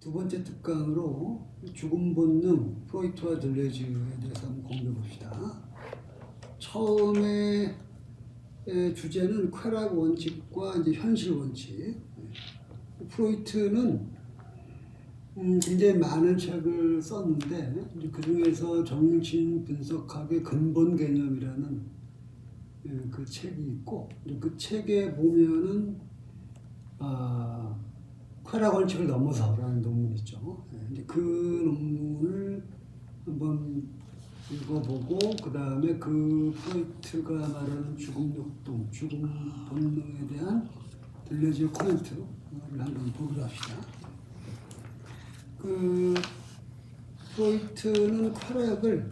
두 번째 특강으로 죽음 본능, 프로이트와 들레즈에 대해서 한번 공부해 봅시다. 처음에 주제는 쾌락 원칙과 이제 현실 원칙. 프로이트는 굉장히 많은 책을 썼는데 그 중에서 정신 분석학의 근본 개념이라는 그 책이 있고 그 책에 보면은 쾌락 원칙을 넘어서라는 논문이 있죠. 그 논문을 한번 읽어보고 그 다음에 그 프로이트가 말하는 죽음 욕동, 죽음 본능에 대한 들레즈의 코멘트를 한번 보기로 합시다. 그 프로이트는 쾌락을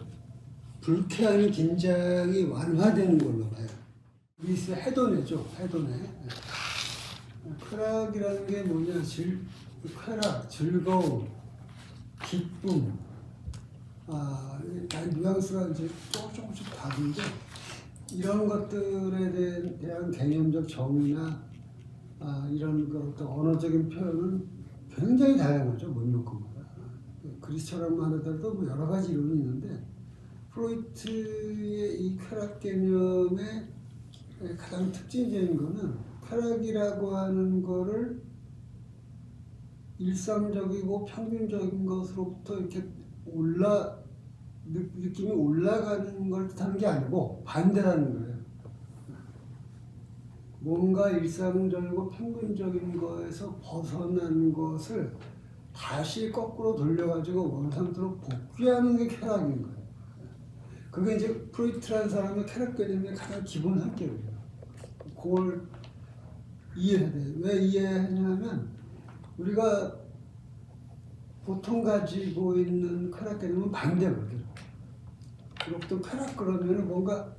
불쾌한 긴장이 완화되는 걸로 봐요. 미스 헤도네죠, 헤도네. 쾌락이라는 게 뭐냐, 쾌락, 즐거움, 기쁨, 뉘앙스가 이제 조금씩 다른데 이런 것들에 대한 개념적 정의나 이런 어떤 언어적인 표현은 굉장히 다양하죠, 문명권마다. 그리스처럼만 하더라도 뭐 여러 가지 이론이 있는데 프로이트의 이 쾌락 개념의 가장 특징적인 거는 쾌락이라고 하는 거를 일상적이고 평균적인 것으로부터 이렇게 느낌이 올라가는 걸 뜻하는 게 아니고 반대라는 거예요. 뭔가 일상적이고 평균적인 거에서 벗어난 것을 다시 거꾸로 돌려가지고 원상태로 복귀하는 게 쾌락인 거예요. 그게 이제 프로이트라는 사람의 쾌락 개념의 가장 기본 성격이에요. 그걸 이해해야 돼요. 왜 이해하냐면 우리가 보통 가지고 있는 쾌락 개념은 반대거든요. 보통 쾌락 그러면 뭔가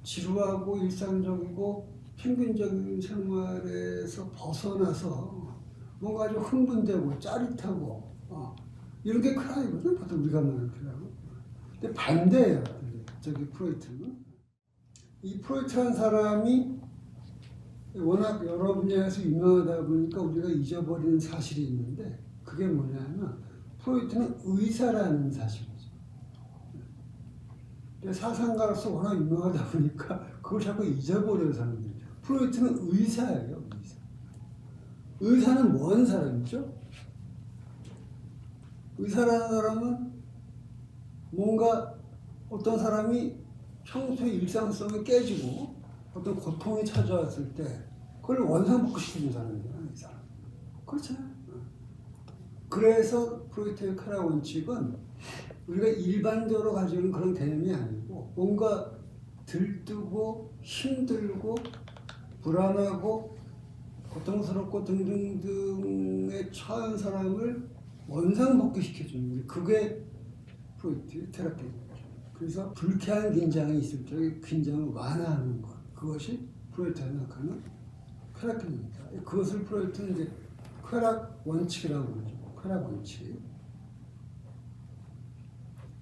지루하고 일상적이고 평균적인 생활에서 벗어나서 뭔가 아주 흥분되고 짜릿하고 이런 게 쾌락이거든요. 보통 우리가 말하는 쾌락은. 근데 반대예요. 저기 프로이트는. 이 프로이트라는 사람이 워낙 여러 분야에서 유명하다 보니까 우리가 잊어버리는 사실이 있는데 그게 뭐냐면 프로이트는 의사라는 사실이죠. 사상가로서 워낙 유명하다 보니까 그걸 자꾸 잊어버려요, 사람들이. 프로이트는 의사예요, 의사. 의사는 뭐 하는 사람이죠? 의사라는 사람은 뭔가 어떤 사람이 평소의 일상성이 깨지고 어떤 고통이 찾아왔을 때 그걸 원상복구시키는 사람이잖아요, 의사. 그렇잖아요. 그래서 프로이트의 쾌락 원칙은 우리가 일반적으로 가지고 있는 그런 개념이 아니고 뭔가 들뜨고 힘들고 불안하고 고통스럽고 등등등에 처한 사람을 원상복귀시켜주는 게 그게 프로이트의 쾌락 개념이죠. 그래서 불쾌한 긴장이 있을 때 긴장을 완화하는 것, 그것이 프로이트가 생각하는 쾌락 개념입니다. 그것을 프로이트는 이제 쾌락 원칙이라고 그러죠. 쾌락 원칙.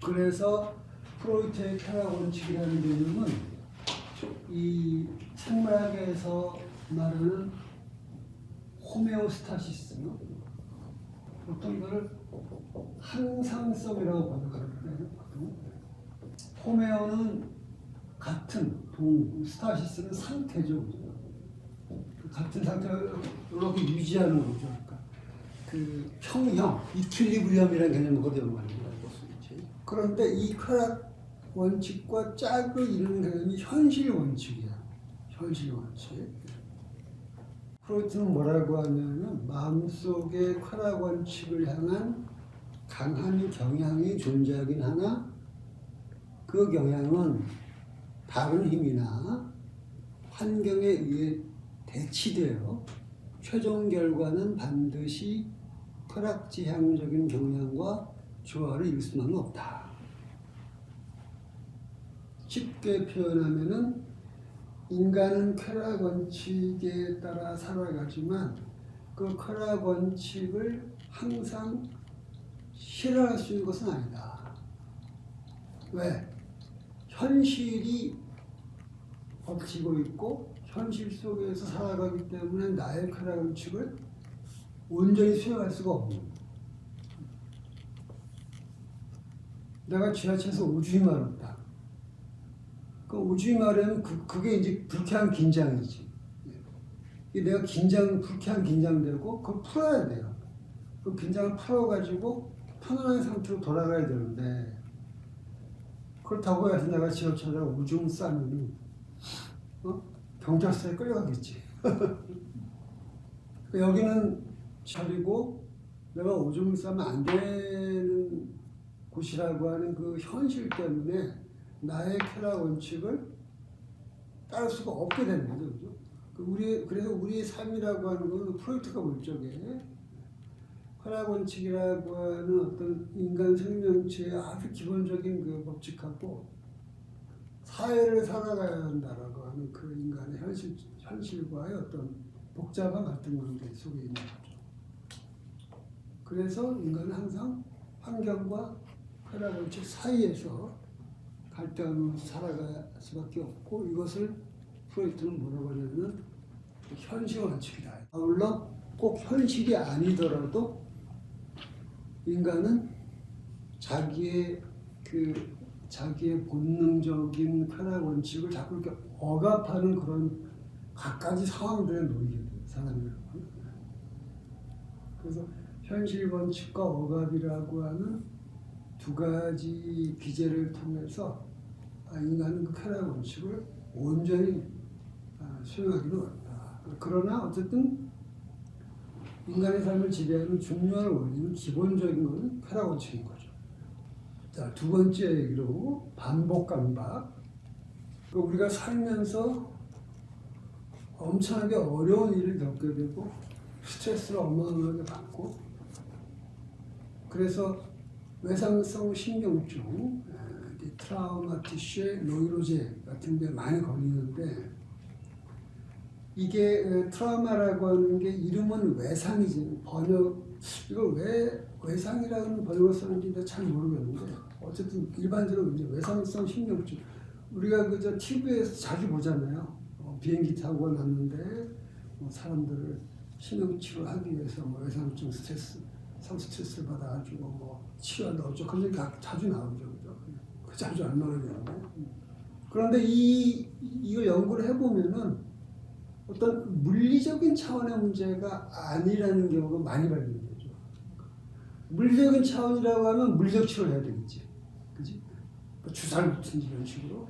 그래서 프로이트의 쾌락 원칙이라는 개념은 이 생물학에서 말하는 호메오스타시스, 보통 이거를 항상성이라고 번역하거든요. 호메오는 같은, 스타시스는 상태죠. 같은 상태를 이렇게 유지하는 거죠. 그러니까 그 평형, 이퀄리브리엄이라는 개념을 그대로 말합니다. 그런데 이 쾌락 원칙과 짝을 이루는 개념이 현실 원칙이야. 현실 원칙. 프로이트는 뭐라고 하냐면 마음속의 쾌락 원칙을 향한 강한 경향이 존재하긴 하나 그 경향은 다른 힘이나 환경에 의해 대치되어 최종 결과는 반드시 쾌락지향적인 경향과 조화를 이룰 수는 없다. 쉽게 표현하면은 인간은 쾌락 원칙에 따라 살아가지만 그 쾌락 원칙을 항상 실현할 수 있는 것은 아니다. 왜? 현실이 버티고 있고 현실 속에서 살아가기 때문에 나의 쾌락 원칙을 온전히 수행할 수가 없는 거예요. 내가 지하철에서 오줌이 마렵다. 그 오줌이 마르면 그게 이제 불쾌한 긴장이지. 내가 불쾌한 긴장되고 그걸 풀어야 돼요. 그 긴장을 풀어가지고 편안한 상태로 돌아가야 되는데 그렇다고 해서 내가 지하철에 오줌 싸면 경찰서에 끌려가겠지. 여기는 자리고 내가 오줌을 싸면 안 되는 곳이라고 하는 그 현실 때문에 나의 쾌락 원칙을 따를 수가 없게 되는 거죠. 그죠? 그래서 우리의 삶이라고 하는 건 프로이트가 물적에 쾌락 원칙이라고 하는 어떤 인간 생명체의 아주 기본적인 그 법칙하고 사회를 살아가야 한다라고 하는 그 인간의 현실과의 어떤 복잡한 갈등 관계 속에 있는 거죠. 그래서 인간은 항상 환경과 쾌락 원칙 사이에서 갈등하면서 살아갈 수밖에 없고 이것을 프로이트는 뭐라고 하냐면 현실 원칙이다. 물론 꼭 현실이 아니더라도 인간은 자기의 본능적인 쾌락 원칙을 자꾸 이렇게 억압하는 그런 갖가지 상황들에 놓이게 돼요, 사람이라고. 그래서 현실 원칙과 억압이라고 하는 두 가지 기제를 통해서 인간은 그 쾌락 원칙을 온전히 수행하기는 어렵다. 그러나 어쨌든 인간의 삶을 지배하는 중요한 원리는 기본적인 것은 쾌락 원칙인 거죠. 자, 두 번째 얘기로 반복 강박. 우리가 살면서 엄청나게 어려운 일을 겪게 되고 스트레스를 어마어마하게 받고 그래서 외상성 신경증, 트라우마티슈 노이로제 같은 데 많이 걸리는데 이게 트라우마라고 하는 게 이름은 외상이지 이걸 왜 외상이라는 번역을 쓰는지 잘 모르겠는데 어쨌든 일반적으로 이제 외상성 신경증 우리가 그저 TV에서 자주 보잖아요. 비행기 타고 났는데 사람들을 신경치료하기 위해서 외상증 스트레스를 받아가지고 치료한다 어쩌고 그런 게 자주 나오죠. 그죠? 자주 안 나오는데 그런데 이걸 연구를 해보면은 어떤 물리적인 차원의 문제가 아니라는 경우가 많이 발견되죠. 물리적인 차원이라고 하면 물리적 치료를 해야 되겠지. 그지? 주사를 붙인지 이런 식으로.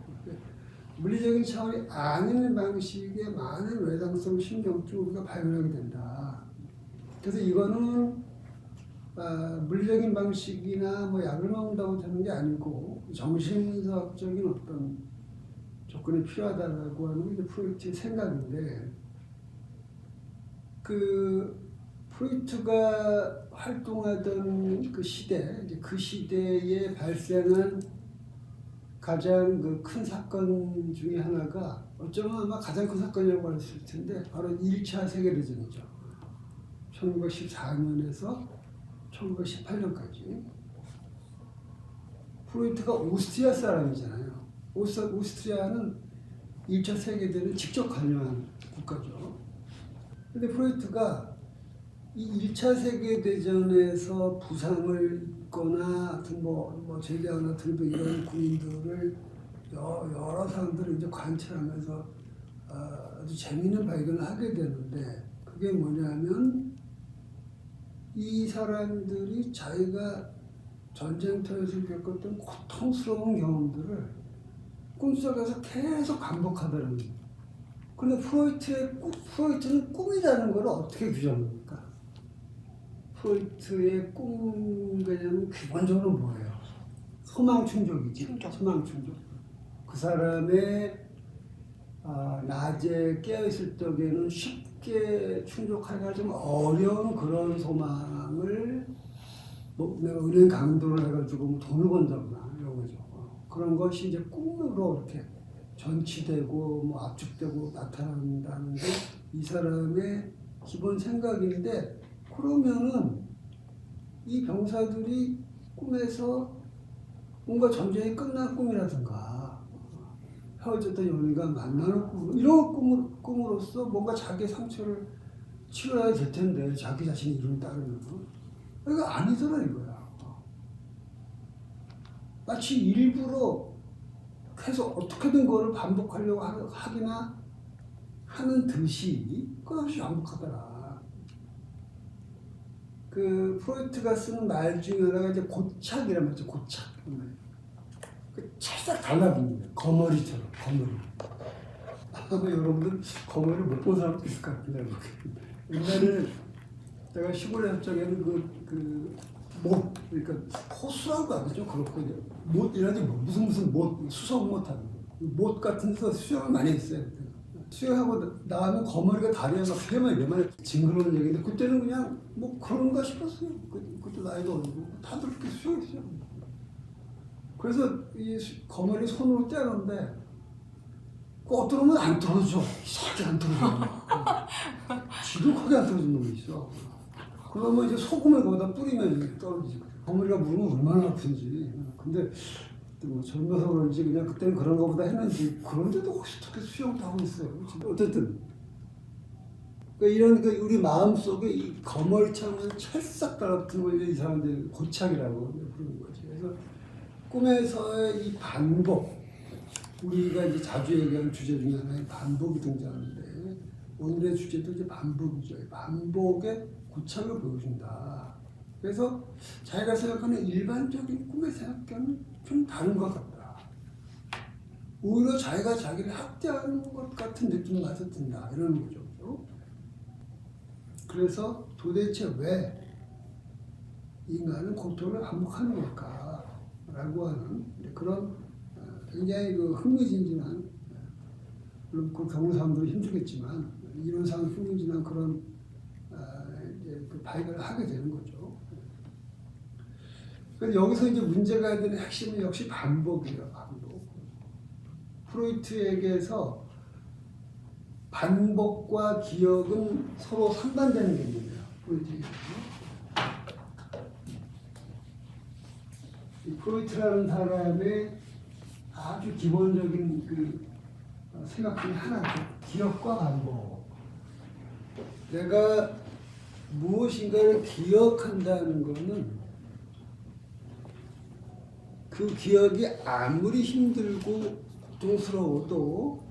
물리적인 차원이 아닌 방식의 많은 외상성 신경증을 우리가 발견하게 된다. 그래서 이거는 물리적인 방식이나 약을 먹는다고 되는 게 아니고 정신의학적인 어떤 조건이 필요하다라고 하는 게 프로이트의 생각인데 프로이트가 활동하던 그 시대, 그 시대에 발생한 가장 큰 사건 중에 하나가 어쩌면 아마 가장 큰 사건이라고 할 수 있을 텐데 바로 1차 세계대전이죠. 1914년에서 1918년까지. 프로이트가 오스트리아 사람이잖아요. 오스트리아는 1차 세계대전에 직접 관여한 국가죠. 근데 프로이트가 이 1차 세계대전에서 부상을 입거나 하여튼 제대하거나 등등 이런 군인들을 여러 사람들을 이제 관찰하면서 아주 재미있는 발견을 하게 되는데 그게 뭐냐면 이 사람들이 자기가 전쟁터에서 겪었던 고통스러운 경험들을 꿈속에서 계속 반복하더라는 거예요. 근데 프로이트는 꿈이라는 걸 어떻게 규정합니까? 프로이트의 꿈 개념은 기본적으로 뭐예요? 소망 충족이지. 소망 충족. 그 사람의 낮에 깨어있을 적에는 쉽게 충족하기가 좀 어려운 그런 소망을 내가 은행 강도를 해가지고 돈을 번다거나 이런 거죠. 그런 것이 이제 꿈으로 이렇게 전치되고 압축되고 나타난다는 게 이 사람의 기본 생각인데 그러면은 이 병사들이 꿈에서 뭔가 전쟁이 끝난 꿈이라든가 헤어졌던 연인과 만나는 꿈 이런 꿈으로써 뭔가 자기의 상처를 치료해야 될 텐데 자기 자신이 이름을 따르면 이거 아니더라 이거야. 마치 일부러 계속 어떻게든 그거를 반복하려고 하기나 하는 듯이 그것이 완벽하더라. 그 프로이트가 쓰는 말 중에 하나가 이제 고착이란 말이죠. 고착. 그 찰싹 달라붙는 거예요. 거머리처럼 거머리. 아마 여러분들 거머리를 못 본 사람도 있을 것 같은데 옛날에 제가 시골에 합작에는 못, 그러니까 호수라고 하죠. 그렇거든요. 못이라지 무슨 못, 수성 못하는 못 같은 데서 수영을 많이 했어요. 수영하고 나가면 거머리가 다리에 막 세마리 네마리 징그러운 얘기인데 그때는 그냥 뭐 그런가 싶었어요. 그때 나이도 어리고 다들 그렇게 수영했어요. 그래서 이 거머리 손으로 떼는데 그 어떤 놈은 안 떨어져. 이상하게 안 떨어져. 지독하게 안 떨어진 놈이 있어. 그러면 이제 소금을 거기다 뿌리면 떨어지지. 거머리가 물으면 얼마나 아픈지. 근데 뭐 젊어서 그런지 그냥 그때는 그런 거보다 했는지 그런데도 혹시 어떻게 수영도 하고 있어요. 어쨌든 그러니까 이런 우리 마음속에 이 거머리처럼 찰싹 달라붙은 걸 이 사람들이 고착이라고 부르는 거지. 그래서 꿈에서의 이 반복, 우리가 이제 자주 얘기하는 주제 중에 하나의 반복이 등장하는데 오늘의 주제도 이제 반복이죠. 반복의 고착을 보여준다. 그래서 자기가 생각하는 일반적인 꿈의 생각과는 좀 다른 것 같다. 오히려 자기가 자기를 학대하는 것 같은 느낌이 나서 든다. 이런 거죠. 그래서 도대체 왜 인간은 고통을 반복하는 걸까? 라고 하는 그런 굉장히 흥미진진한, 물론 그 경우 사람들은 힘들겠지만 이론상 흥미진진한 그런 발견을 하게 되는 거죠. 그래서 여기서 이제 문제가 되는 핵심은 역시 반복이에요. 반복. 프로이트에게서 반복과 기억은 서로 상반되는 개념이에요. 프로이트라는 사람의 아주 기본적인 생각 중에 하나죠. 기억과 반복. 내가 무엇인가를 기억한다는 것은 그 기억이 아무리 힘들고 고통스러워도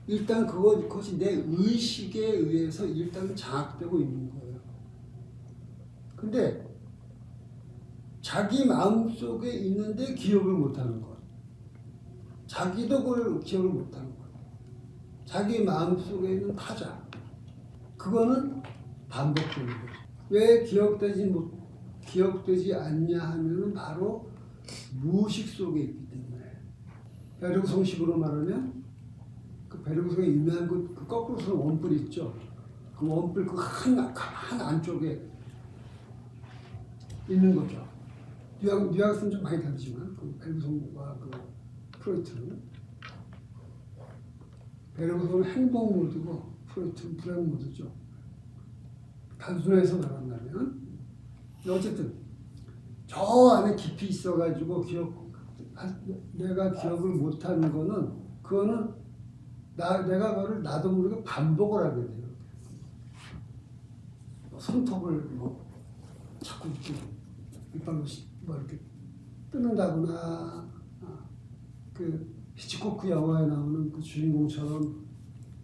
일단 그것이 내 의식에 의해서 일단 장악되고 있는 거예요. 근데 자기 마음속에 있는데 기억을 못하는 것. 자기도 그걸 기억을 못하는 것. 자기 마음속에 있는 타자. 그거는 반복되는 거예요. 왜 기억되지 않냐 하면은 바로 무의식 속에 있기 때문에. 베르그송식으로 말하면 그 베르그송의 유명한 그 거꾸로 쓰는 원뿔 있죠. 그 원뿔 그 한 안쪽에 있는 거죠. 뉘앙스는 좀 많이 다르지만 그 베르그송과 그 프로이트는 베르그송은 행복 모드고 프로이트는 불행 모드죠. 단순해서 말한다면 어쨌든 저 안에 깊이 있어가지고 내가 기억을 못하는 그거는 내가 그거를 나도 모르게 반복을 하게 돼요. 손톱을 자꾸 이렇게 이빨로 이렇게 뜯는다거나 그 히치코크 영화에 나오는 그 주인공처럼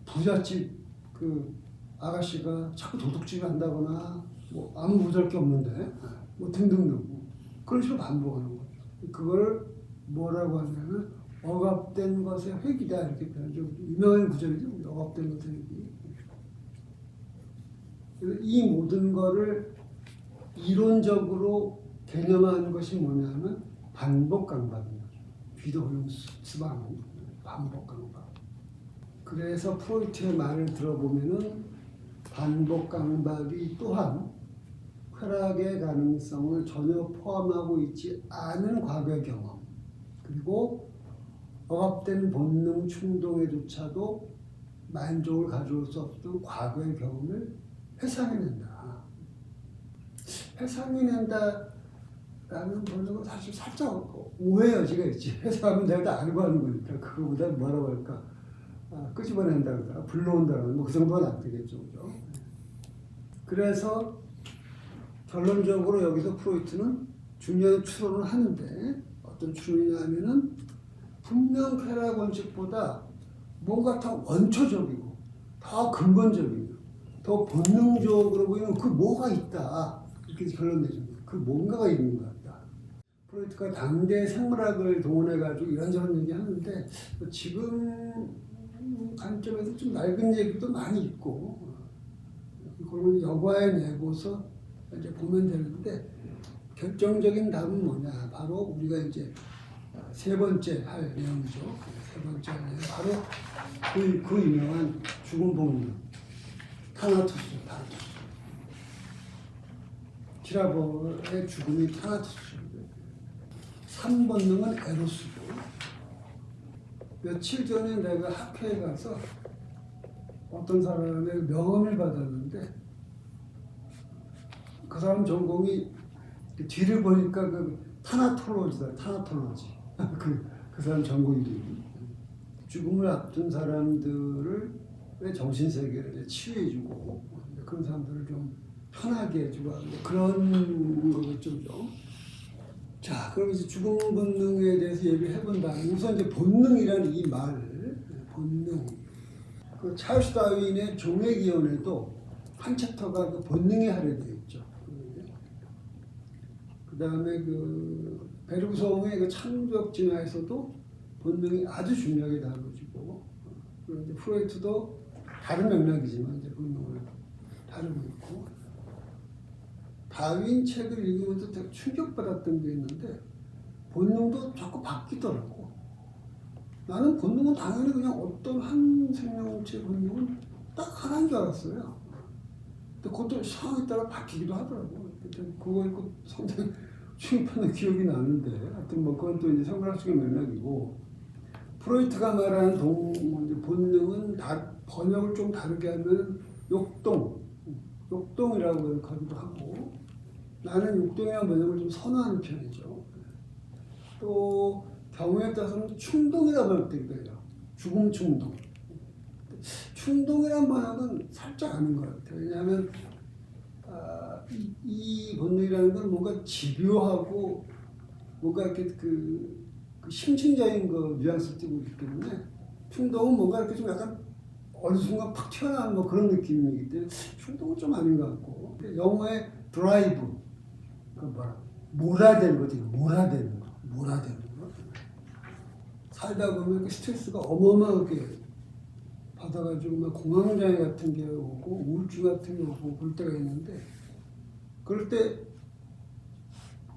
부잣집 그 아가씨가 자꾸 도둑질을 한다거나 뭐 아무 모자랄 게 없는데 뭐 등등등 그런 식으로 반복하는 거죠. 그걸 뭐라고 하냐면 억압된 것의 회귀다 이렇게 표현하죠. 유명한 구절이죠. 억압된 것의 회귀. 이 모든 거를 이론적으로 개념하는 것이 뭐냐면 반복 강박인 거죠. 귀도 홀로 수방하는 반복 강박. 그래서 프로이트의 말을 들어보면은 반복 강박이 또한 쾌락의 가능성을 전혀 포함하고 있지 않은 과거의 경험, 그리고 억압된 본능 충동에조차도 만족을 가져올 수 없던 과거의 경험을 회상해낸다. 회상해낸다라는 번역은 사실 살짝 오해 여지가 있지. 회상하면 내가 다 알고 하는 거니까 그거보다 뭐라고 할까? 끄집어낸다거나 불러온다거나 뭐 그 정도는 안 되겠죠. 그죠? 그래서 결론적으로 여기서 프로이트는 중요한 추론을 하는데 어떤 추론이냐면은 분명 쾌락 원칙보다 뭔가 더 원초적이고 더 근본적이고 더 본능적으로 보이는 그 뭐가 있다 이렇게 결론 내줍니다. 그 뭔가가 있는 것 같다. 프로이트가 당대 생물학을 동원해가지고 이런저런 얘기하는데 지금 관점에서 좀 낡은 얘기도 많이 있고 그걸 여과에 내고서 이제 보면 되는데 결정적인 답은 뭐냐? 바로 우리가 이제 세 번째 할 내용이죠. 세 번째 할 내용 바로 그 유명한 죽음 본능 타나토스죠. 타나토스. 티라버의 죽음이 타나토스죠. 3본능은 에로스고 며칠 전에 내가 학회에 가서 어떤 사람의 명함을 받았는데 그 사람 전공이 뒤를 보니까 그 타나톨로지다. 타나톨로지. 그 사람 전공 이름이. 죽음을 앞둔 사람들을 왜 정신세계를 치유해주고 그런 사람들을 좀 편하게 해주고 그런 거겠죠. 자, 그럼 이제 죽음 본능에 대해서 얘기를 해본다. 우선 이제 본능이라는 이 말, 본능. 그 찰스 다윈의 종의 기원에도 한 챕터가 그 본능에 할애되어 있죠. 그 다음에 그 베르그송의 그 창조적 진화에서도 본능이 아주 중요하게 다뤄지고, 그리고 이제 프로이트도 다른 맥락이지만 이제 본능을 다루고 있고, 다윈 책을 읽으면서 되게 충격받았던 게 있는데 본능도 자꾸 바뀌더라고. 나는 본능은 당연히 그냥 어떤 한 생명체 본능은 딱 하나인 줄 알았어요. 근데 그것도 상황에 따라 바뀌기도 하더라고. 그거 읽고 상당히 충격받는 기억이 나는데, 하여튼 뭐 그건 또 이제 생물학적인 맥락이고, 프로이트가 말하는 본능은 번역을 좀 다르게 하면 욕동이라고 하기도 하고, 나는 욕동이라는 번역을 좀 선호하는 편이죠. 또 경우에 따라서는 충동이라고 번역되기도 해요. 죽음 충동. 충동이라는 번역은 살짝 아는 것 같아요. 왜냐하면 이 본능이라는 건 뭔가 집요하고 뭔가 이렇게 그 심층적인 그 뉘앙스를 띠고 있기 때문에 충동은 뭔가 이렇게 좀 약간 어느 순간 팍 튀어나오는 뭐 그런 느낌이기 때문에 충동은 좀 아닌 것 같고, 영어의 드라이브, 그 몰아대는 거지. 몰아대는 거. 살다 보면 그 스트레스가 어마어마하게 받아가지고 막 공황장애 같은 게 오고 우울증 같은 게 오고 그럴 때가 있는데, 그럴 때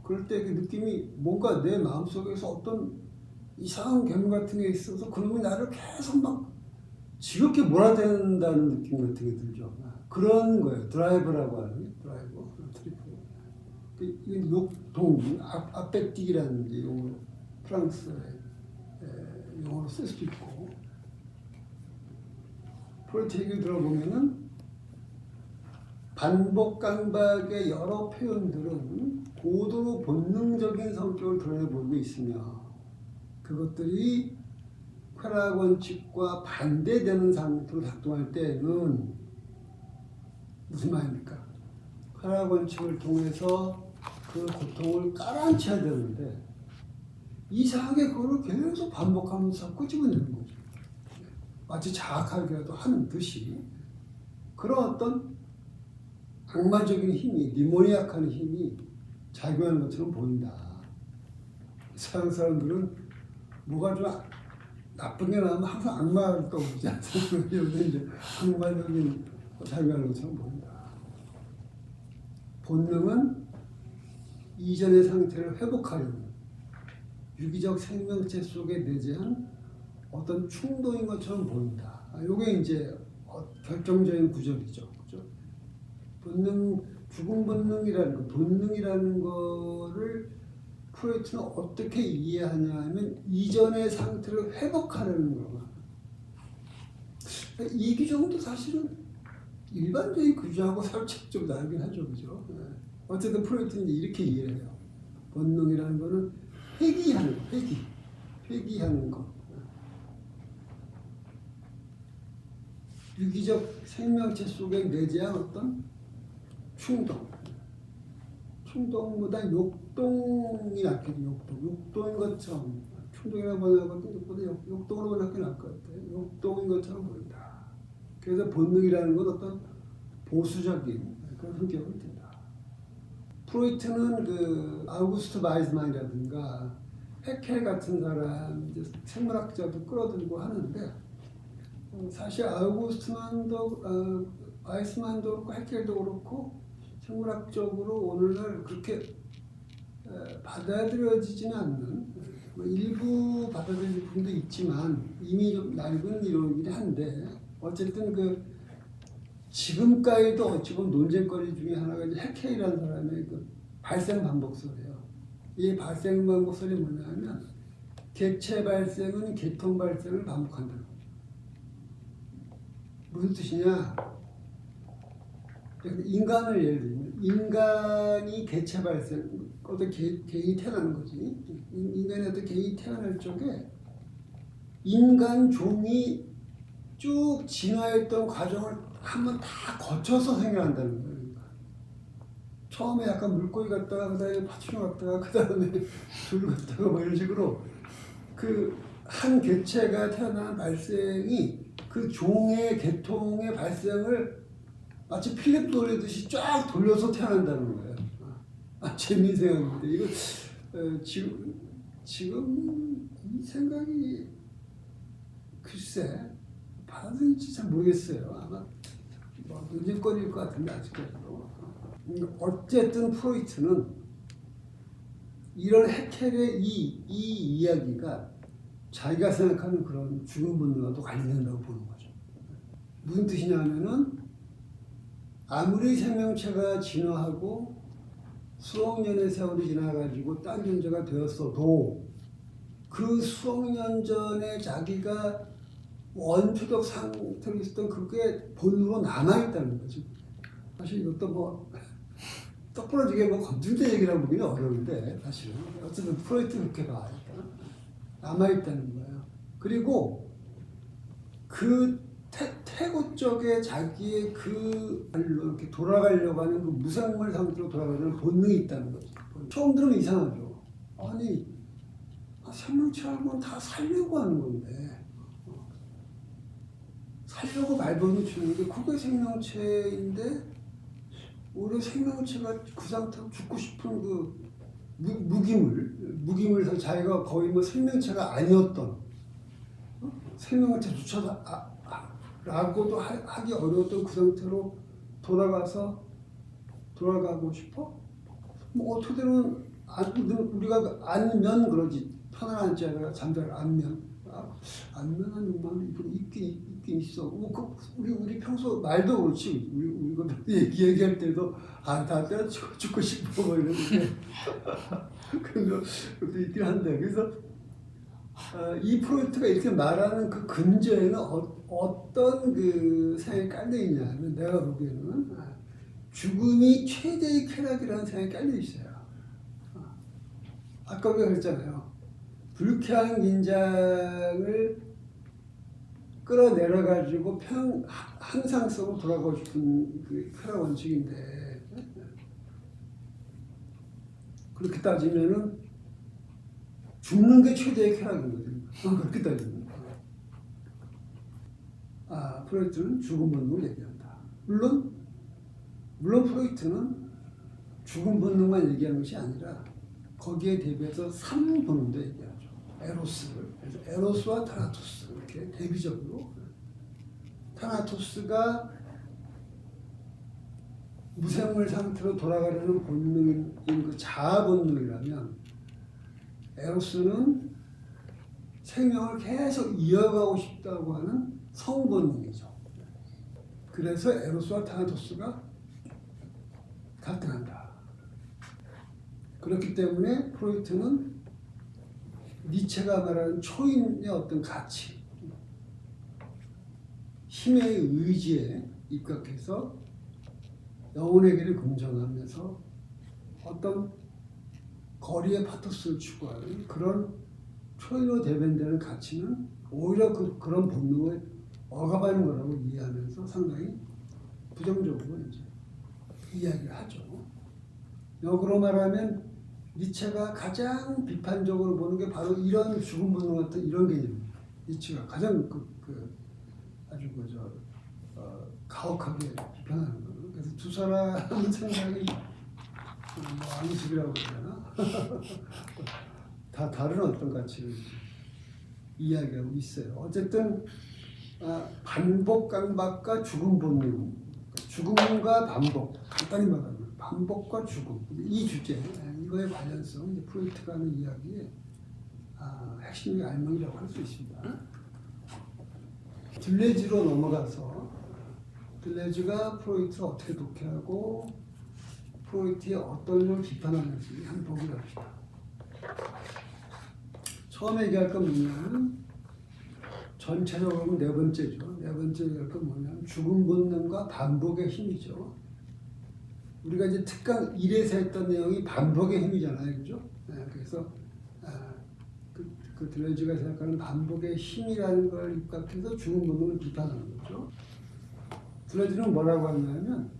그 느낌이 뭔가 내 마음속에서 어떤 이상한 괴물 같은 게 있어서 그놈이 나를 계속 막 지겹게 몰아댄다는 느낌 같은 게 들죠. 그런 거예요. 드라이브라고 하는 드라이브. 이건 욕동, 아페틱이라는 이제 용어, 프랑스의 용어로 쓸 수도 있고, 프로이트 얘기를 들어보면은 반복 강박의 여러 표현들은 고도로 본능적인 성격을 드러내보이고 있으며, 그것들이 쾌락 원칙과 반대되는 상태로 작동할 때는 무슨 말입니까? 쾌락 원칙을 통해서 그 고통을 깔아앉혀야 되는데 이상하게 그걸 계속 반복하면서 끄집어내는 거죠. 마치 자학하게라도 하는 듯이 그런 어떤 악마적인 힘이, 니모니악한 힘이 작용하는 것처럼 보인다. 서양 사람들은 뭐가 좀 나쁜 게 나오면 항상 악마를 떠오르지 않습니까? 여기 이제 악마적인 작용하는 것처럼 보인다. 본능은 이전의 상태를 회복하려는 유기적 생명체 속에 내재한 어떤 충동인 것처럼 보인다. 이게 이제 결정적인 구절이죠. 그죠? 죽음 본능이라는 거를 프로이트는 어떻게 이해하냐 하면 이전의 상태를 회복하려는 거야. 이 규정도 사실은 일반적인 규정하고 살짝 좀 다르긴 하죠. 그죠? 어쨌든 프로이트는 이렇게 이해해요. 본능이라는 거는 회귀하는 거, 회귀하는 거. 유기적 생명체 속에 내재한 어떤 충동 충동보다 욕동이 낫겠죠. 욕동인 것처럼 충동이라고 번역할 것보다 욕동으로 번역이 나을 것 같아요. 욕동인 것처럼 보인다. 그래서 본능이라는 건 어떤 보수적인 그런 성격을 띈다. 프로이트는 그 아우구스트 바이스만이라든가 해켈 같은 사람, 이제 생물학자도 끌어들고 하는데 사실 아우구스트만도 바이스만도 그렇고 해켈도 그렇고 생물학적으로 오늘날 그렇게 받아들여지지는 않는 뭐 일부 받아들여질 부분도 있지만 이미 좀 낡은 이론이긴 한데 어쨌든 그 지금까지도 어찌 보면 논쟁거리 중에 하나가 이제 해켈이라는 사람의 그 발생 반복설이에요. 이 발생 반복설이 뭐냐면 객체 발생은 계통 발생을 반복한다는 거예요. 무슨 뜻이냐? 인간을 예를 들면 인간이 개체 발생, 어떤 개인이 태어나는 거지. 인간의 어떤 개인이 태어날 적에 인간 종이 쭉 진화했던 과정을 한번 다 거쳐서 생겨난다는 거예요. 처음에 약간 물고기 같다가 그다음에 파충류 같다가 그다음에 줄 같다가 뭐 이런 식으로 그 한 개체가 태어나는 발생이 그 종의 계통의 발생을 마치 필립 돌리듯이 쫙 돌려서 태어난다는 거예요. 재미있는 생각인데 이거 지금 이 생각이 글쎄 받아들일지 잘 모르겠어요. 아마 뭐 논쟁거리일 것 같은데 아직까지도. 어쨌든 프로이트는 이런 해켈의 이 이야기가 자기가 생각하는 그런 죽음 본능과도 관련된다고 보는 거죠. 무슨 뜻이냐면은 아무리 생명체가 진화하고 수억 년의 세월이 지나가지고 딴 존재가 되었어도 그 수억 년 전에 자기가 원초적 상태로 있었던 그게 본능으로 남아있다는 거죠. 사실 이것도 뭐 똑부러지게 뭐 검증된 얘기라고 보기는 어려운데 사실은 어쨌든 프로이트는 그렇게 봐. 남아있다는 거예요. 그리고 그 태고 쪽에 자기의 그 이렇게 돌아가려고 하는 그 무생물 상태로 돌아가려는 본능이 있다는 거죠. 처음 들으면 이상하죠. 아니 생명체하고는 다 살려고 하는 건데 살려고 말벌을 주는데 그게 생명체인데 오히려 생명체가 그 상태로 죽고 싶은 그 무기물 자기가 거의 뭐 생명체가 아니었던 생명체조차도 라고도 하기 어려웠던 그 상태로 돌아가고 싶어? 뭐 어떻게든 우리가 안면 그러지 편안한 자가 잠자를 안면 안면한 욕망이 있긴 있어. 뭐 우리 평소 말도 그렇지. 우리가 얘기할 때도 다 때려 죽고 싶어 뭐 이러는데 그런 것도 있긴 한데 그래서 이 프로이트가 이렇게 말하는 그 근저에는 어떤 그 생각이 깔려 있냐면 내가 보기에는 죽음이 최대의 쾌락이라는 생각이 깔려 있어요. 아까 우리가 그랬잖아요. 불쾌한 긴장을 끌어내려가지고 항상성으로 돌아가고 싶은 그 쾌락 원칙인데 그렇게 따지면은 죽는 게 최대의 쾌락인 거죠. 그렇게 따지면. 프로이트는 죽음 본능을 얘기한다. 물론 프로이트는 죽음 본능만 얘기하는 것이 아니라 거기에 대비해서 삶 본능도 얘기하죠. 에로스를. 그래서 에로스와 타나토스 이렇게 대비적으로 타나토스가 무생물 상태로 돌아가려는 본능인 그 자아 본능이라면 에로스는 생명을 계속 이어가고 싶다고 하는 성 본능이죠. 그래서 에로스와 타나토스가 갈등한다. 그렇기 때문에 프로이트는 니체가 말하는 초인의 어떤 가치, 힘의 의지에 입각해서 영혼의 길을 긍정하면서 어떤 거리의 파토스를 추구하는 그런 초인으로 대변되는 가치는 오히려 그런 본능을 억압하는 거라고 이해하면서 상당히 부정적으로 이제 이야기를 하죠. 역으로 말하면 니체가 가장 비판적으로 보는 게 바로 이런 죽음 본능 같은 이런 개념입니다. 니체가 가장 아주 가혹하게 비판하는 거예요. 그래서 두 사람의 생각이 앙숙이라고 그러나 다 다른 어떤 가치를 이야기하고 있어요. 어쨌든 반복 강박과 죽음 본능, 죽음과 반복, 간단히 말하면 반복과 죽음 이 주제 이거의 관련성 이제 프로이트가 하는 이야기의 핵심의 알맹이라고 할 수 있습니다. 들레즈로 넘어가서 들레즈가 프로이트를 어떻게 독해하고 프로이트의 어떤 걸 비판하는지 한번 보기로 합시다. 처음에 얘기할 건 뭐냐면 전체적으로 네 번째죠. 네 번째 얘기할 건 뭐냐면 죽음 본능과 반복의 힘이죠. 우리가 이제 특강 1에서 했던 내용이 반복의 힘이잖아요. 그죠? 그래서 그 들레즈가 생각하는 반복의 힘이라는 걸 입각해서 죽음 본능을 비판하는 거죠. 들레즈는 뭐라고 하냐면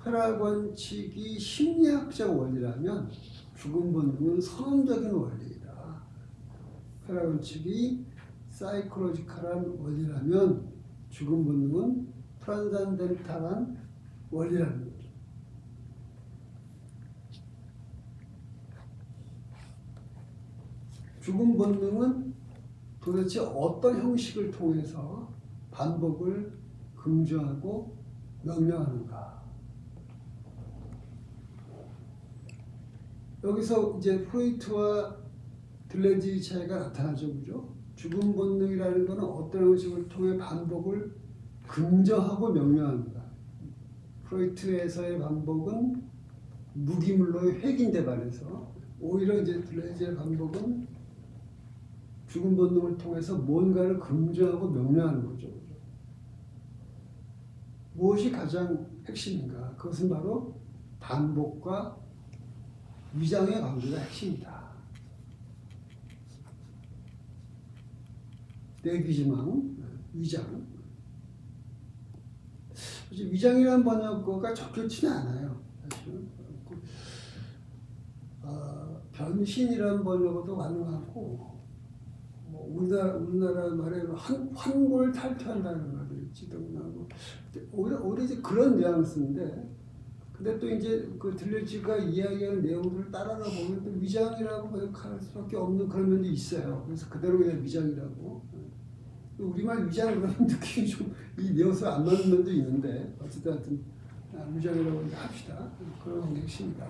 쾌락 원칙이 심리학적 원리라면 죽음 본능은 선언적인 원리이다. 쾌락 원칙이 사이콜로지컬한 원리라면 죽음 본능은 트랜센덴탈한 원리라는 거죠. 죽음 본능은 도대체 어떤 형식을 통해서 반복을 금주하고 명령하는가? 여기서 이제 프로이트와 들레즈의 차이가 나타나죠, 그죠? 죽음 본능이라는 것은 어떤 형식을 통해 반복을 긍정하고 명령합니다. 프로이트에서의 반복은 무기물로의 획인데 반해서 오히려 이제 들레즈의 반복은 죽음 본능을 통해서 뭔가를 긍정하고 명령하는 거죠. 무엇이 가장 핵심인가? 그것은 바로 반복과 위장의 관계가 핵심이다. 내귀지망, 위장. 위장이라는 번역어가 적절치는 않아요. 사실은. 변신이라는 번역어도 가능하고, 우리나라 말에 환골 탈퇴한다는 말도 있지도 하고, 오히려 이제 그런 뉘앙스인데, 근데 또 이제 그 들레즈가 이야기하는 내용들을 따라가 보면 또 위장이라고 번역할 수밖에 없는 그런 면도 있어요. 그래서 그대로 그냥 위장이라고. 우리말 위장 그런 느낌이 좀 이 뉘앙스가 안 맞는 면도 있는데 어쨌든 위장이라고 합시다. 그런 게 핵심이다.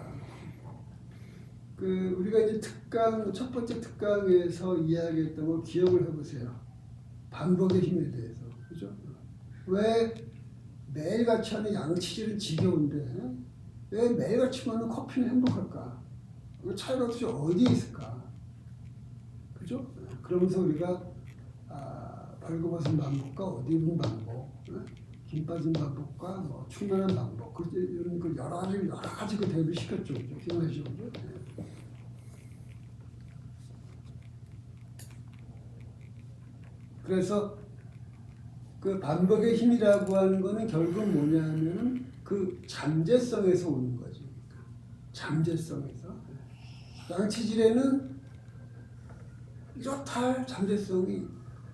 우리가 이제 첫 번째 특강에서 이야기했던 거 기억을 해보세요. 반복의 힘에 대해서. 그죠? 왜 매일같이 하는 양치질은 지겨운데 왜 매일같이 먹는 커피는 행복할까? 그 차이가 도대체 어디에 있을까? 그죠? 그러면서 우리가 벌거벗은 방법과 옷 입은 방법, 김 빠진 방법과 충분한 방법, 이런 여러 가지 대비시켰죠. 기억나시죠? 그래서 그 반복의 힘이라고 하는 거는 결국 뭐냐면 그 잠재성에서 오는 거죠. 잠재성에서. 양치질에는 이렇다 할 잠재성이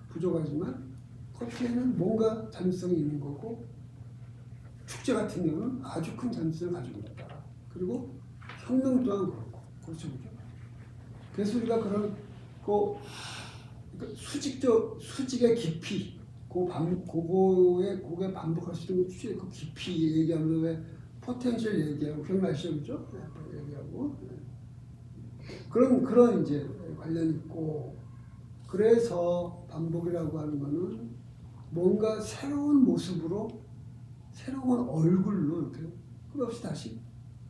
부족하지만 커피에는 뭔가 잠재성이 있는 거고 축제 같은 경우는 아주 큰 잠재성을 가지고 있다. 그리고 혁명 또한 그렇고. 그렇죠. 그래서 우리가 그런 수직의 깊이 그거에 반복할 수 있는 수직의 그 깊이 얘기하면 왜 포텐셜 얘기하고 기억나시죠? 그죠? 얘기하고 그런 이제 관련이 있고 그래서 반복이라고 하는 거는 뭔가 새로운 모습으로 새로운 얼굴로 이렇게 끝없이 다시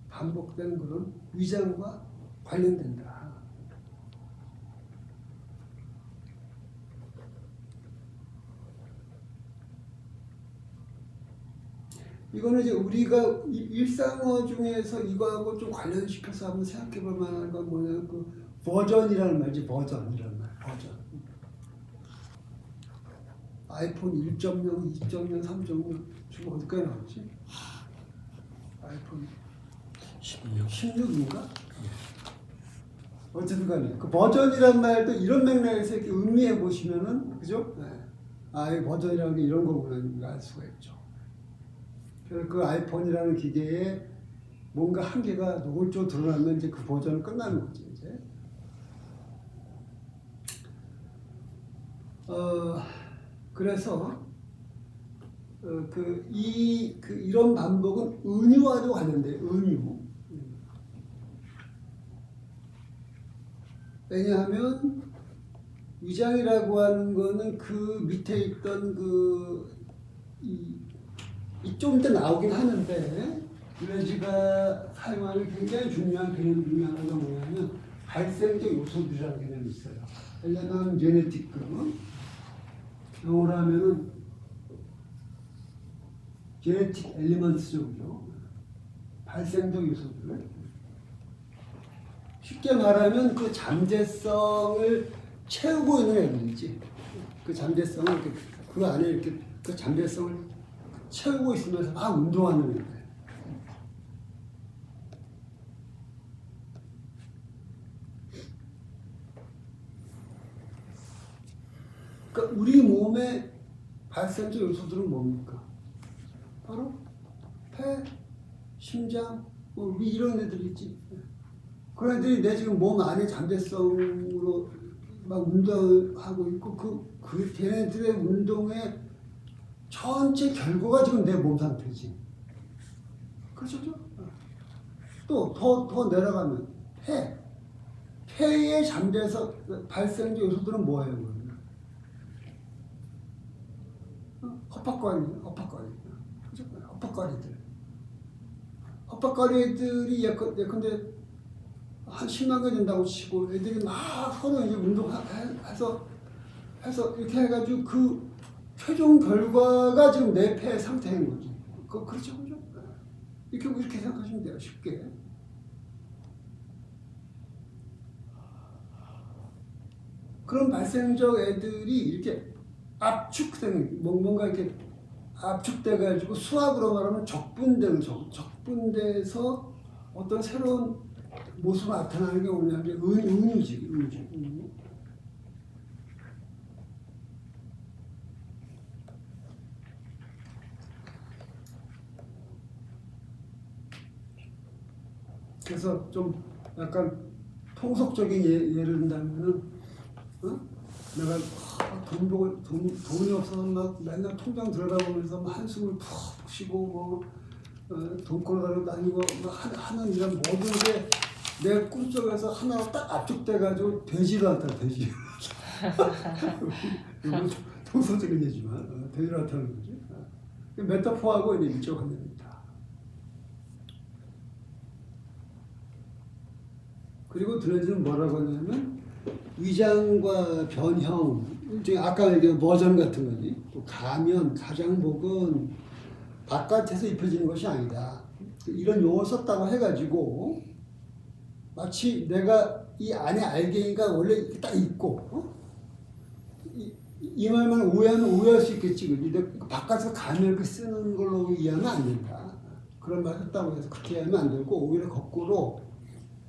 반복되는 그런 위장과 관련된다. 이거는 이제 우리가 일상어 중에서 이거하고 좀 관련시켜서 한번 생각해 볼 만한 건 뭐냐면 그 버전이라는 말이지. 버전이라는 말. 버전. 아이폰 1.0, 2.0, 3.0 지금 어디까지 나왔지? 아이폰 16인가? 어쨌든 간에 그 버전이란 말도 이런 맥락에서 이렇게 음미해 보시면은 그죠? 네. 아, 이 버전이라는 게 이런 거구나 알 수가 있죠. 그래서 그 아이폰이라는 기계에 뭔가 한계가 노골적으로 드러나면 이제 그 버전은 끝나는 거지 이제. 그래서 이런 반복은 은유와도 관련돼요. 은유. 왜냐하면 위장이라고 하는 거는 그 밑에 있던 좀 이따 나오긴 하는데 블레즈가 사용하는 굉장히 중요한 개념 중에 하나가 뭐냐면 발생적 요소들이라는 개념이 있어요. 엘레넌 제네티크, 영어로 하면은 제네틱 엘리먼트죠, 그죠? 발생적 요소들. 쉽게 말하면 그 잠재성을 채우고 있는 애들이지. 그 잠재성을 그 안에 이렇게 그 잠재성을 채우고 있으면서 막 운동하는 애들. 그러니까 우리 몸의 발생적 요소들은 뭡니까? 바로 폐, 심장, 뭐 이런 애들이 있지. 그런 애들이 내 지금 몸 안에 잠재성으로 막 운동하고 있고 그 걔네들의 운동의 전체 결과가 지금 내 몸 상태지. 그렇죠? 또 더 내려가면 폐의 잠재성 발생적 요소들은 뭐예요? 그러면? 헛박거리들이 예컨대 한 10만 개 된다고 치고 애들이 막 서로 이제 운동해서 이렇게 해가지고 그 최종 결과가 지금 내 폐 상태인 거지. 그렇죠, 그죠? 이렇게 생각하시면 돼요, 쉽게. 그런 발생적 애들이 이렇게 뭔가 이렇게 압축돼가지고 수학으로 말하면 적분돼서 어떤 새로운 모습으로 나타나는 게 뭐냐면 은유지. 그래서 좀 약간 통속적인 예를 든다면은, 내가 돈이 없어서 막 맨날 통장 들여다보면서 한숨을 푹 쉬고 돈 끌어다니고 다니고 하는 이런 모든 게 내 꿈속에서 하나로 딱 압축돼가지고 되지도 않다, 되지. 이건 통속적인 얘기지만 되지도 않다는 거지. 메타포하고 이제 일적 관련입니다. 그리고 드레즈는 뭐라고 하냐면 위장과 변형, 일종의 아까 얘기한 버전 같은 거지. 또 가면, 가장복은 바깥에서 입혀지는 것이 아니다. 이런 용어를 썼다고 해가지고 마치 내가 이 안에 알갱이가 원래 이렇게 딱 있고 이 말만 오해하면 오해할 수 있겠지. 근데 바깥에서 가면 이렇게 쓰는 걸로 이해하면 안 된다. 그런 말 했다고 해서 그렇게 하면 안 되고 오히려 거꾸로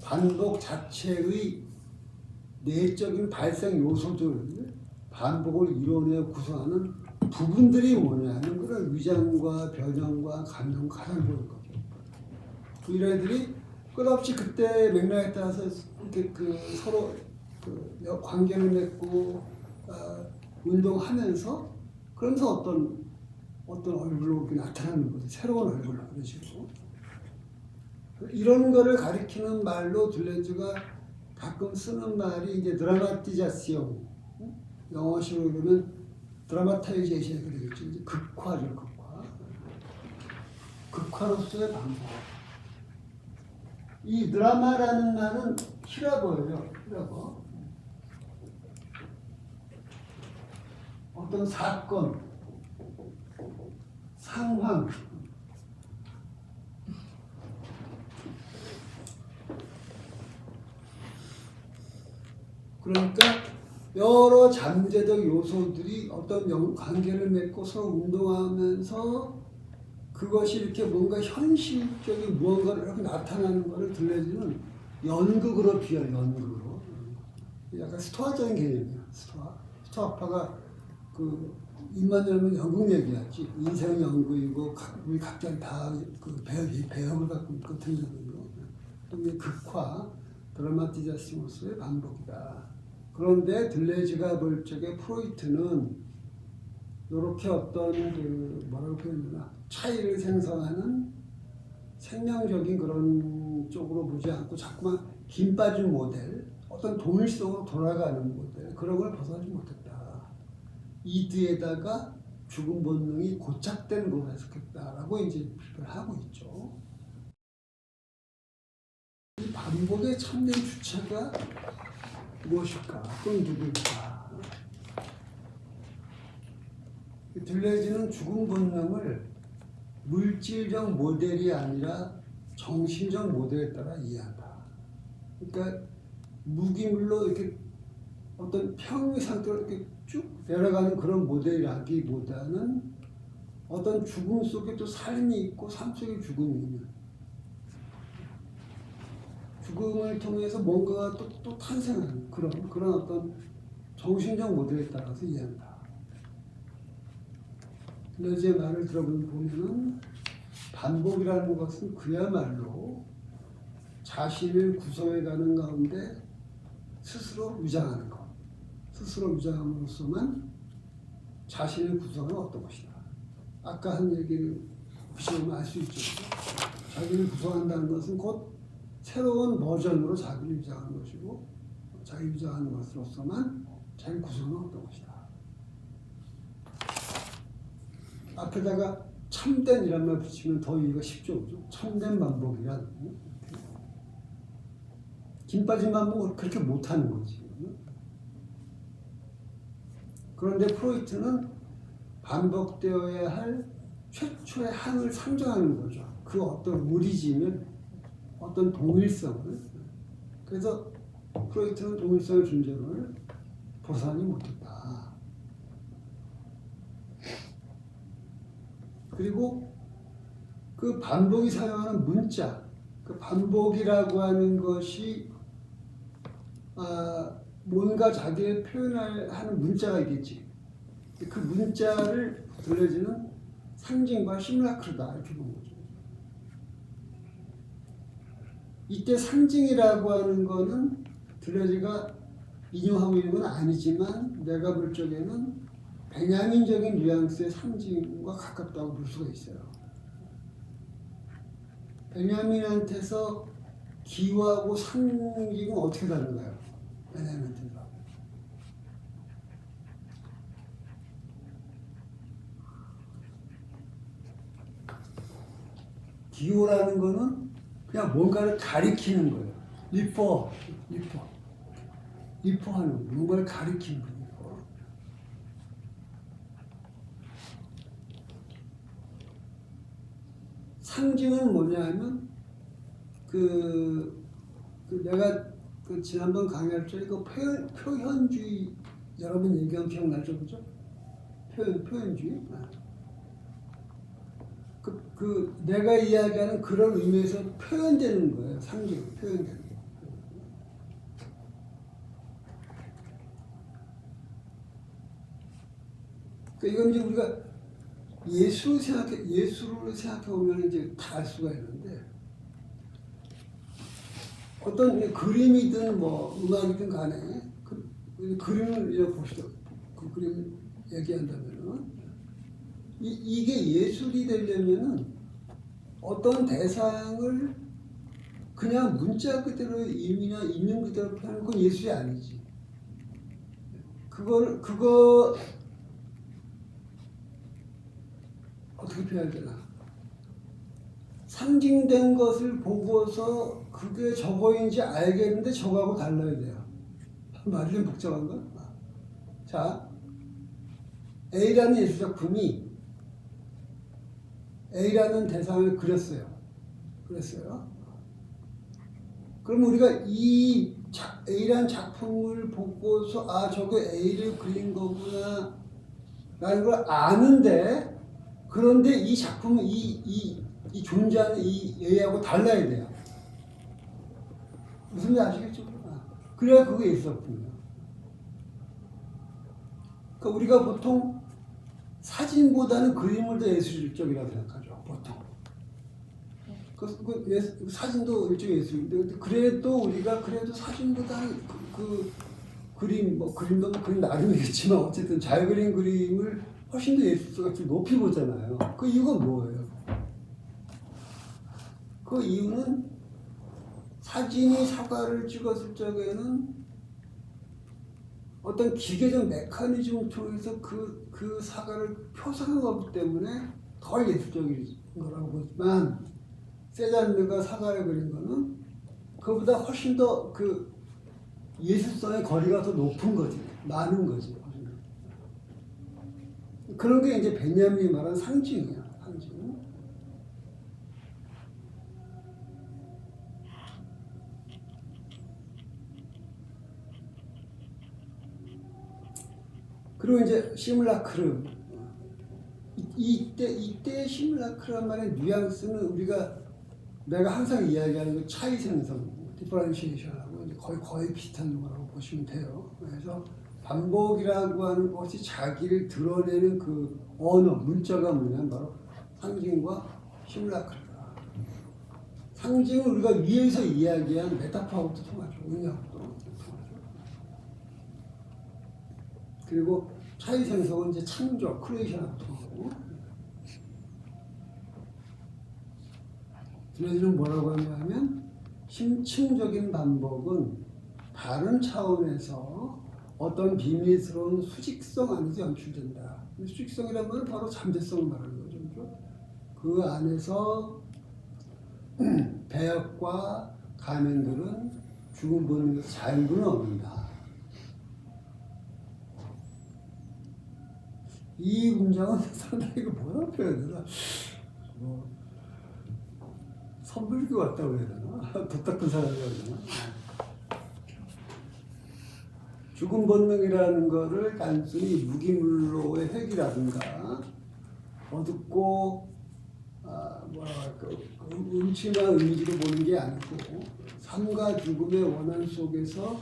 반복 자체의 내적인 발생 요소들, 반복을 이뤄내어 구성하는 부분들이 뭐냐면 그런 위장과 변형과 감형 가장 보는 거죠. 이런 애들이 끝없이 그때 맥락에 따라서 이렇게 서로 관계를 맺고 운동하면서 그러면서 어떤 얼굴로 이렇게 나타나는 거죠. 새로운 얼굴로 그런 식으로. 이런 거를 가리키는 말로 둘레즈가 가끔 쓰는 말이 이제 드라마티자시옹, 영어식으로 그러면 드라마타이제이션이 되겠죠. 이제 극화죠, 극화로서의 방법. 이 드라마라는 말은 히라보예요, 히라보. 어떤 사건, 상황, 그러니까 여러 잠재적 요소들이 어떤 관계를 맺고 서로 운동하면서 그것이 이렇게 뭔가 현실적인 무언가를 이렇게 나타나는 것을 들려주는 연극으로 비어요. 연극으로. 약간 스토아적인 개념이야. 스토아파가 그 입만 열면 연극 얘기하지. 인생은 연극이고 우리 각자 다 그 배역을 갖고 있거든요. 또 극화, 드라마티자시모스의 반복이다. 그런데 들레즈가 볼 적에 프로이트는 이렇게 어떤 그 뭐라고 표현하나 차이를 생성하는 생명적인 그런 쪽으로 보지 않고 자꾸만 힘 빠진 모델, 어떤 동일성으로 돌아가는 모델 그런 걸 벗어나지 못했다. 이드에다가 죽음 본능이 고착된 거로 해석했다라고 이제 비판하고 있죠. 이 반복의 참된 주체가 무엇일까? 또는 누구일까? 들레즈는 죽음 본능을 물질적 모델이 아니라 정신적 모델에 따라 이해한다. 그러니까 무기물로 이렇게 어떤 평의 상태로 이렇게 쭉 내려가는 그런 모델이라기보다는 어떤 죽음 속에 또 삶이 있고 삶 속에 죽음이 있는 죽음을 통해서 뭔가가 또 탄생하는 그런 어떤 정신적 모델에 따라서 이해한다. 들레즈의 말을 들어보면은 반복이라는 것은 그야말로 자신을 구성해가는 가운데 스스로 위장하는 것. 스스로 위장함으로써만 자신의 구성은 어떤 것이다. 아까 한 얘기를 보시면 알 수 있죠. 자기를 구성한다는 것은 곧 새로운 버전으로 자기를 위장하는 것이고 자기 위장하는 것으로서만 자기 구성은 어떤 것이다. 앞에다가 참된이란 말 붙이면 더 이해가 쉽죠. 그죠? 참된 반복이란. 김 빠진 반복을 그렇게 못하는 거지. 그런데 프로이트는 반복되어야 할 최초의 한을 상정하는 거죠. 그 어떤 오리진을, 어떤 동일성을. 그래서 프로이트는 동일성의 존재를 벗어나지 못했다. 그리고 그 반복이 사용하는 문자, 그 반복이라고 하는 것이 뭔가 자기를 표현하는 문자가 있겠지. 그 문자를 들려주는 상징과 시뮬라크르다 이렇게 보는 거죠. 이때 상징이라고 하는 거는 들려지가 인용하고 있는 건 아니지만 내가 볼 적에는 베냐민적인 뉘앙스의 상징과 가깝다고 볼 수가 있어요. 베냐민한테서 기호하고 상징은 어떻게 다른가요? 베냐민한테서. 기호라는 거는 그냥 뭔가를 가리키는 거예요. 리퍼하는 거예요. 뭔가를 가리키는 거예요. 상징은 뭐냐 하면 내가 지난번 강의할 때 표현주의 여러분 얘기한 기억나죠? 그죠? 표현주의. 내가 이야기하는 그런 의미에서 표현되는 거예요. 상징, 표현되는 거. 이건 이제 우리가 예수를 생각해 보면 이제 다 알 수가 있는데, 어떤 그림이든 뭐 음악이든 간에 그림을 이렇게 보시죠. 그 그림 얘기한다면은 이게 예술이 되려면은 어떤 대상을 그냥 문자 그대로의 의미나 있는 그대로 표현하는 건 예술이 아니지. 그거 어떻게 표현해야 되나? 상징된 것을 보고서 그게 저거인지 알겠는데 저거하고 달라야 돼요. 말이 좀 복잡한가? 자, A라는 예술작품이 A라는 대상을 그렸어요. 그럼 우리가 이 A라는 작품을 보고서 저게 A를 그린 거구나 라는 걸 아는데 그런데 이 작품은 이 존재하는 이 얘하고 달라야 돼요. 무슨 말인지 아시겠죠? 그래야 그게 예술작품이에요. 그러니까 우리가 보통 사진보다는 그림을 더 예술적이라고 생각하죠. 보통. 사진도 일종의 예술인데 그래도 우리가 그래도 사진보다는 그림도 그림 나름이겠지만 어쨌든 잘 그린 그림을 훨씬 더 예술성을 좀 높이 보잖아요. 그 이유가 뭐예요? 그 이유는 사진이 사과를 찍었을 적에는 어떤 기계적 메커니즘을 통해서 그 사과를 표상한 거기 때문에 덜 예술적인 거라고 보지만 세잔느가 사과를 그린 거는 그보다 훨씬 더 그 예술성의 거리가 더 높은 거지, 많은 거지. 그런 게 이제 베냐민이 말하는 상징이야, 상징. 그리고 이제 시뮬라크르. 이때 시뮬라크르란 말의 뉘앙스는 내가 항상 이야기하는 그 차이 생성, 디퍼런시에이션하고 거의 비슷한 거라고 보시면 돼요. 그래서 반복이라고 하는 것이 자기를 드러내는 그 언어, 문자가 뭐냐면 바로 상징과 시뮬라크르다. 상징은 우리가 위에서 이야기한 메타포하고도 통하죠. 의미하고도 통하죠. 그리고 차이 생성은 이제 창조, 크리에이션하고 통하고. 드레즈는 뭐라고 하냐면 심층적인 반복은 다른 차원에서 어떤 비밀스러운 수직성 안에서 연출된다. 수직성이란 말은 바로 잠재성을 말하는 거죠. 그렇죠? 그 안에서 배역과 가면들은 죽은 본능에서 자유를 얻는다. 이 문장은 상당히 뭐라고 표현해야 되나? 선불교 같다고 해야 되나? 독특한 사람이라고 해야 되나? 죽음 본능이라는 거를 단순히 무기물로의 회귀라든가 어둡고 음침한 이미지로 보는 게 아니고 삶과 죽음의 원한 속에서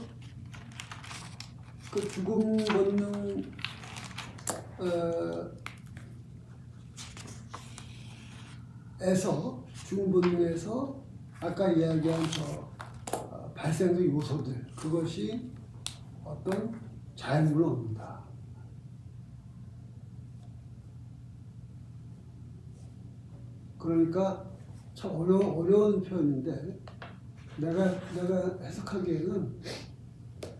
그 죽음 본능 죽음 본능에서 아까 이야기한 발생적 요소들 그것이 어떤 자연물을 얻는다. 그러니까 참 어려운 표현인데 내가 해석하기에는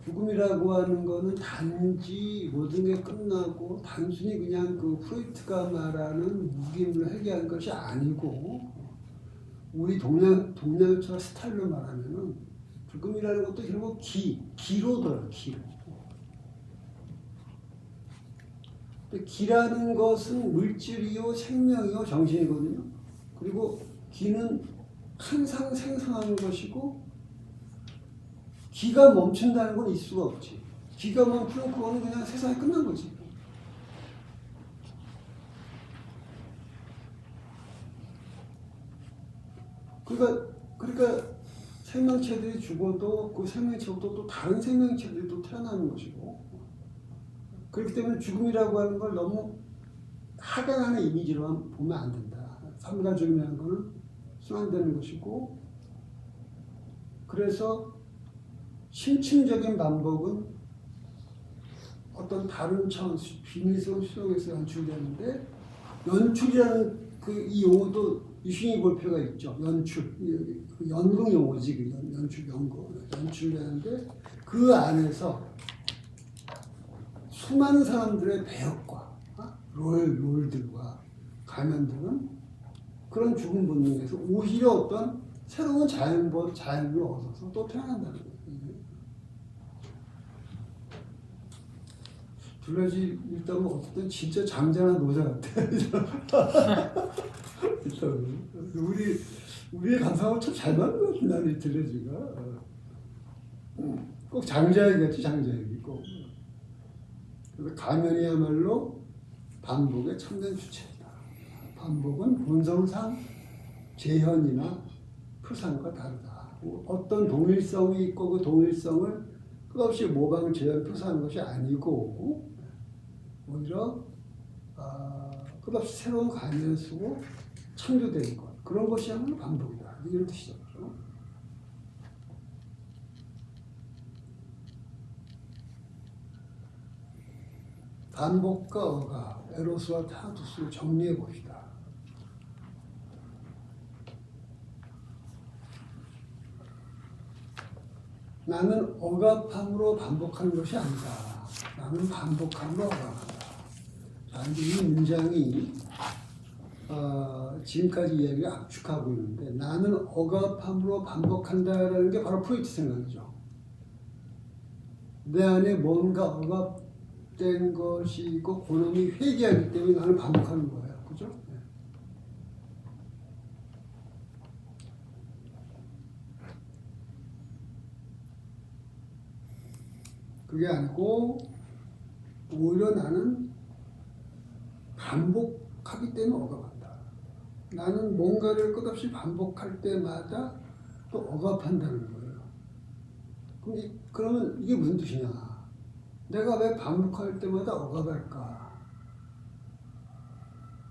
죽음이라고 하는 거는 단지 모든 게 끝나고 단순히 그냥 그 프로이트가 말하는 무기물을 회귀한 것이 아니고 우리 동양철 스타일로 말하면은 죽음이라는 것도 결국 기로더라, 기로. 기라는 것은 물질이요, 생명이요, 정신이거든요. 그리고 기는 항상 생성하는 것이고, 기가 멈춘다는 건 있을 수가 없지. 기가 멈추면 그거는 그냥 세상이 끝난 거지. 그러니까 생명체들이 죽어도 그 생명체부터 또 다른 생명체들이 또 태어나는 것이고 그렇기 때문에 죽음이라고 하는 걸 너무 하강하는 이미지로만 보면 안 된다. 삶과 죽음이라는 것은 순환되는 것이고 그래서 심층적인 반복은 어떤 다른 차원 비밀스러운 수용에서 연출되는데 연출이라는 이 용어도 유심히 볼 필요가 있죠. 연출, 연극 용어지, 연출 연극, 연출되는데 그 안에서 수많은 사람들의 배역과 롤들과 가면들은 그런 죽음 본능에서 오히려 어떤 새로운 자연을 얻어서 또 태어난다는 거예요. 둘레지 일단 어쨌든 진짜 장자나 노자 같아. 우리의 감상하고 참 잘 맞는 것 같은 나는 이 둘레지가 꼭 장자얘기같이 장자얘기 꼭. 그래서 가면이야말로 반복의 참된 주체이다. 반복은 본성상 재현이나 표상과 다르다. 어떤 동일성이 있고 그 동일성을 끝없이 모방, 재현, 표상한 것이 아니고 오히려 끝없이 새로운概念을 쓰고 창조되는 것. 그런 것이야말로 반복이다. 이런 뜻이죠. 반복과 어가, 에로스와 타나토스를 정리해 봅시다. 나는 억압함으로 반복하는 것이 아니다. 나는 반복함으로 억압한다. 자, 이 문장이 지금까지 이야기를 압축하고 있는데 나는 억압함으로 반복한다라는 게 바로 프로이트 생각이죠. 내 안에 뭔가 억압된 것이고 그놈이 회개하기 때문에 나는 반복하는 거예요. 그죠? 그게 아니고 오히려 나는 반복하기 때문에 억압한다. 나는 뭔가를 끝없이 반복할 때마다 또 억압한다는 거예요. 그러면 이게 무슨 뜻이냐? 내가 왜 반복할 때마다 억압할까?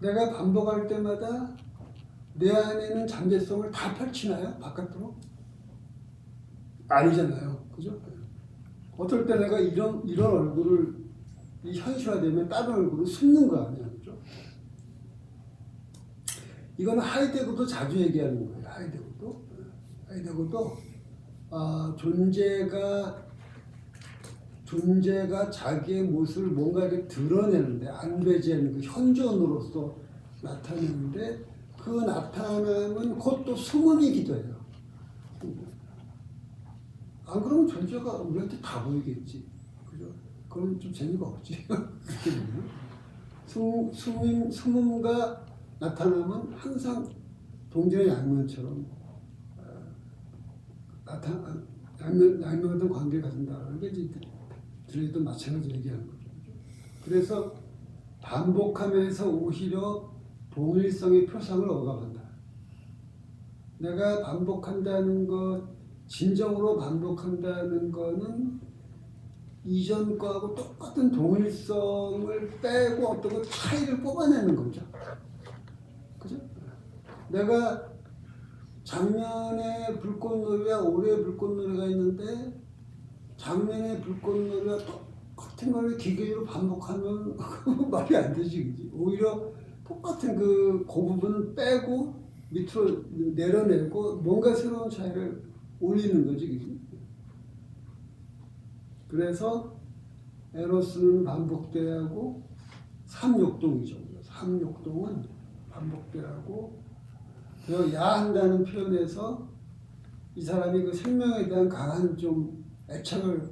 내가 반복할 때마다 내 안에 있는 잠재성을 다 펼치나요? 바깥으로? 아니잖아요. 그죠? 어떨 때 내가 이런 얼굴을 현실화되면 다른 얼굴을 숨는 거 아니야. 그죠? 이거는 하이데거도 자주 얘기하는 거예요. 하이데거도 존재가 자기의 모습을 뭔가 이렇게 드러내는데 안배제하는 그 현존으로서 나타내는데 그 나타남은 곧 또 숨음이기도 해요. 안 그러면 존재가 우리한테 다 보이겠지. 그죠? 그럼 좀 재미가 없지. 숨음과 나타남은 항상 동전의 양면처럼 양면같은 관계를 가진다는 게 이제 들에도 마찬가지로 얘기하는 거죠. 그래서 반복하면서 오히려 동일성의 표상을 억압한다. 내가 반복한다는 것, 진정으로 반복한다는 거는 이전 거하고 똑같은 동일성을 빼고 어떤 것 차이를 뽑아내는 거죠. 그죠? 내가 작년에 불꽃놀이와 올해 불꽃놀이가 있는데 작년에 불꽃놀이와 똑같은 걸 기계적으로 반복하면 말이 안 되지. 그지? 오히려 똑같은 그 부분을 빼고 밑으로 내려내고 뭔가 새로운 차이를 올리는 거지. 그지? 그래서 에로스는 반복돼야 하고 삼욕동이죠. 삼욕동은 반복돼야 하고 야한다는 표현에서 이 사람이 그 생명에 대한 강한 좀 애착을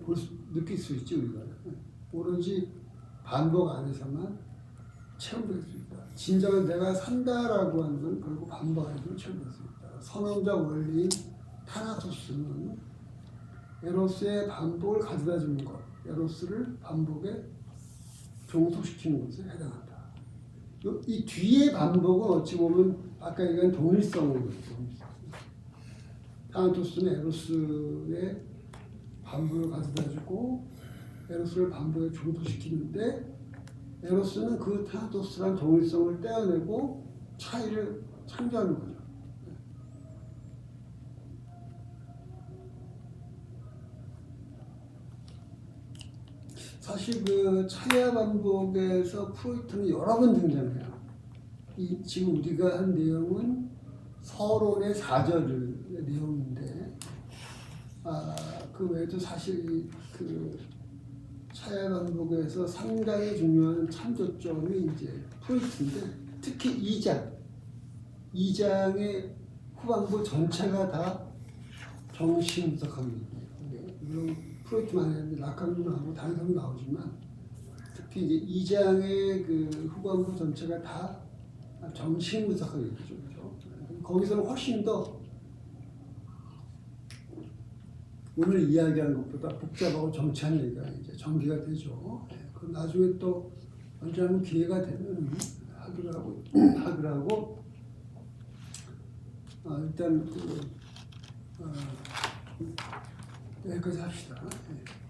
느낄 수 있지. 우리가 오로지 반복 안에서만 체험될 수 있다. 진정한 내가 산다라고 하는 건 결국 반복 안에서 체험될 수 있다. 선언자 원리인 타나토스는 에로스의 반복을 가져다 주는 것, 에로스를 반복에 종속시키는 것에 해당한다. 이 뒤의 반복은 어찌 보면 아까 얘기한 동일성을 타나토스는 에로스의 반복을 가져다 주고 에로스를 반복에 종속시키는데 에로스는 그 타나토스란 동일성을 떼어내고 차이를 창조하는 거죠. 사실 그 차이와 반복에서 프로이트는 여러 번 등장해요. 지금 우리가 한 내용은 서론의 4절의 내용인데, 그 외에도 사실 그 차이와 반복에서 상당히 중요한 참조점이 이제 프로이트인데, 특히 2장의 후반부 전체가 다 정신분석합니다. 물론 프로이트만 했는데 라칸도 나오고 다른 사람도 나오지만 특히 이제 2장의 그 후반부 전체가 다 정신분석하게 되죠. 거기서는 훨씬 더 오늘 이야기하는 것보다 복잡하고 정치한 얘기가 이제 전개가 되죠. 그 나중에 또 언제 한번 기회가 되면 하더라고. 일단 여기까지 합시다. 예.